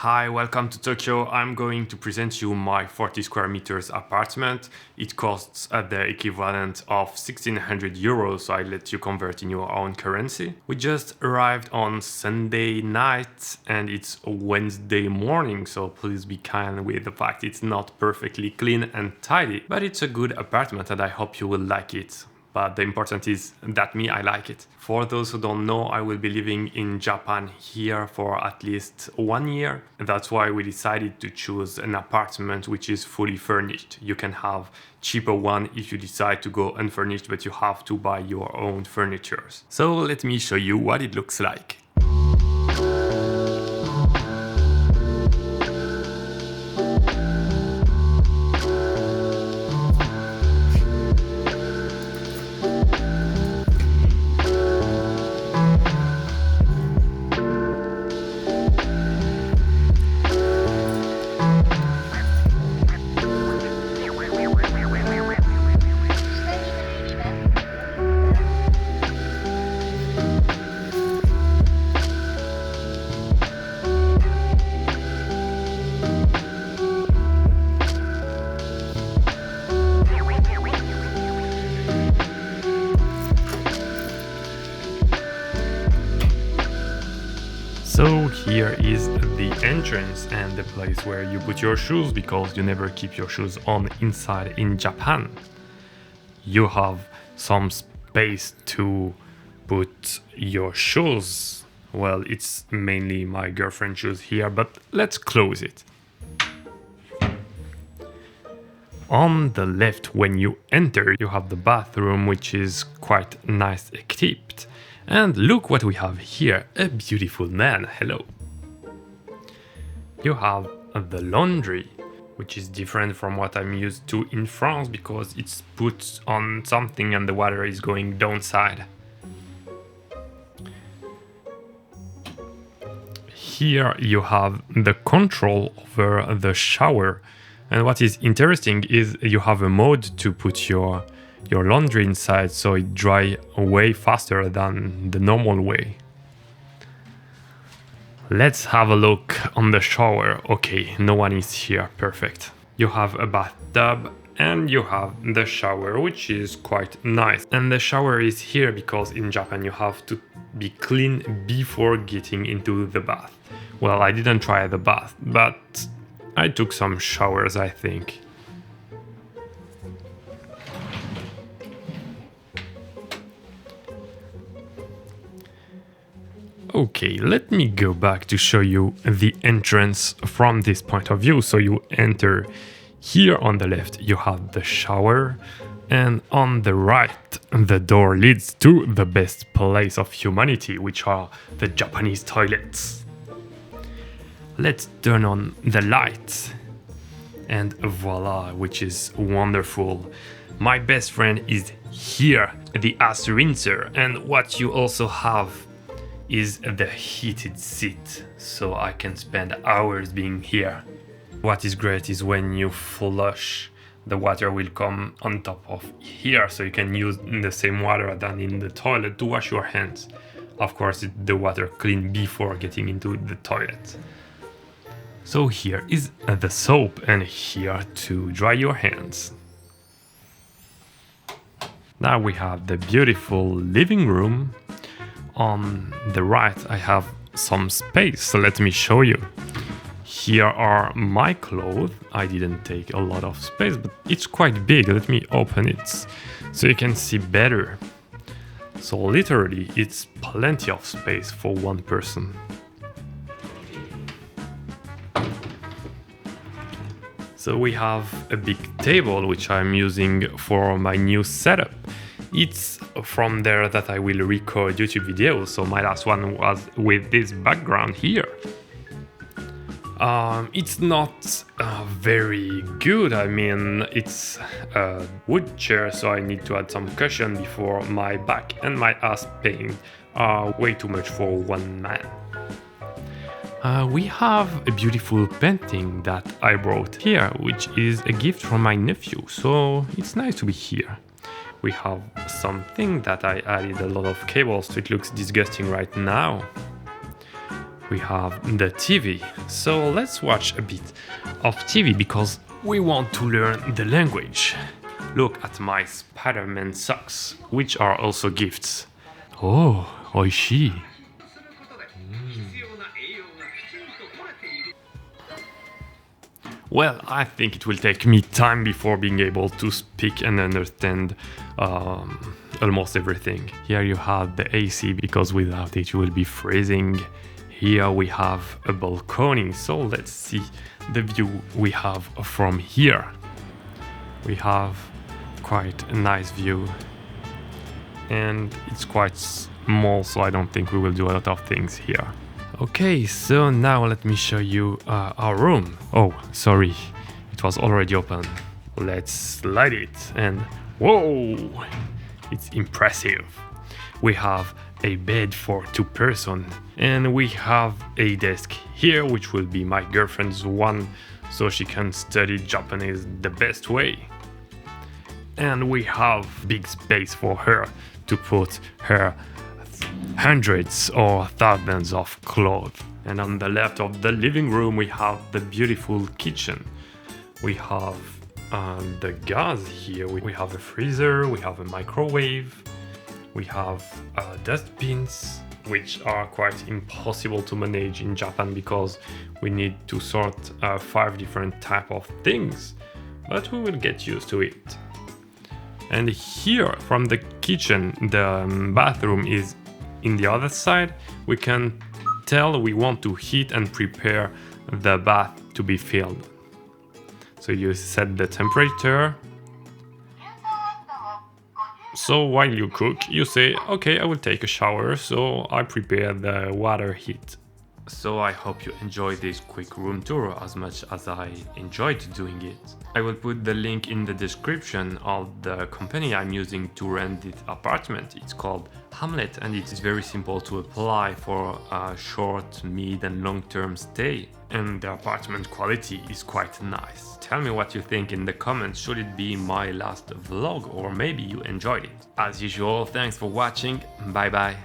Hi, welcome to Tokyo. I'm going to present you my 40 square meters apartment. It costs the equivalent of 1600 euros, so I let you convert in your own currency. We just arrived on Sunday night and it's Wednesday morning, so please be kind with the fact it's not perfectly clean and tidy, but it's a good apartment and I hope you will like it. But the important is that I like it. For those who don't know, I will be living in Japan here for at least 1 year. That's why we decided to choose an apartment which is fully furnished. You can have cheaper one if you decide to go unfurnished, but you have to buy your own furniture. So let me show you what it looks like. So here is the entrance and the place where you put your shoes, because you never keep your shoes on inside in Japan. You have some space to put your shoes. Well, it's mainly my girlfriend's shoes here, but let's close it. On the left, when you enter, you have the bathroom, which is quite nice equipped. And look what we have here, a beautiful man, hello. You have the laundry, which is different from what I'm used to in France because it's put on something and the water is going downside. Here you have the control over the shower. And what is interesting is you have a mode to put your laundry inside, so it dries way faster than the normal way. Let's have a look on the shower. Okay, no one is here, perfect. You have a bathtub and you have the shower, which is quite nice. And the shower is here because in Japan you have to be clean before getting into the bath. Well, I didn't try the bath, but I took some showers, I think. Okay, let me go back to show you the entrance from this point of view. So you enter here on the left, you have the shower, and on the right, the door leads to the best place of humanity, which are the Japanese toilets. Let's turn on the lights, and voila, which is wonderful. My best friend is here, the ass rinser, and what you also have is the heated seat, so I can spend hours being here. What is great is when you flush, the water will come on top of here, so you can use the same water than in the toilet to wash your hands. Of course, the water clean before getting into the toilet. So here is the soap, and here to dry your hands. Now we have the beautiful living room. On the right, I have some space, so let me show you. Here are my clothes. I didn't take a lot of space, but it's quite big. Let me open it so you can see better. So literally, it's plenty of space for one person. So we have a big table, which I'm using for my new setup. It's from there that I will record YouTube videos, so my last one was with this background here. It's not very good, I mean, it's a wood chair, so I need to add some cushion before my back and my ass pain are way too much for one man. We have a beautiful painting that I brought here, which is a gift from my nephew, so it's nice to be here. We have something that I added a lot of cables, so it looks disgusting right now. We have the TV. So let's watch a bit of TV because we want to learn the language. Look at my Spider-Man socks, which are also gifts. Oh, oishii. Well, I think it will take me time before being able to speak and understand almost everything. Here you have the AC because without it you will be freezing. Here we have a balcony, so let's see the view we have from here. We have quite a nice view and it's quite small, so I don't think we will do a lot of things here. Okay, so now let me show you our room. Oh, sorry, it was already open. Let's slide it and whoa, it's impressive. We have a bed for 2 persons and we have a desk here which will be my girlfriend's one so she can study Japanese the best way. And we have big space for her to put her hundreds or thousands of clothes. And on the left of the living room we have the beautiful kitchen. We have the gas here, we have a freezer, we have a microwave, we have dustbins, which are quite impossible to manage in Japan because we need to sort 5 different type of things, but we will get used to it. And here from the kitchen, the bathroom is in the other side. We can tell we want to heat and prepare the bath to be filled. So you set the temperature. So while you cook, you say, okay, I will take a shower, so I prepare the water heat. So I hope you enjoyed this quick room tour as much as I enjoyed doing it. I will put the link in the description of the company I'm using to rent this apartment. It's called Hmlet and it is very simple to apply for a short, mid and long-term stay. And the apartment quality is quite nice. Tell me what you think in the comments. Should it be my last vlog or maybe you enjoyed it? As usual, thanks for watching. Bye bye.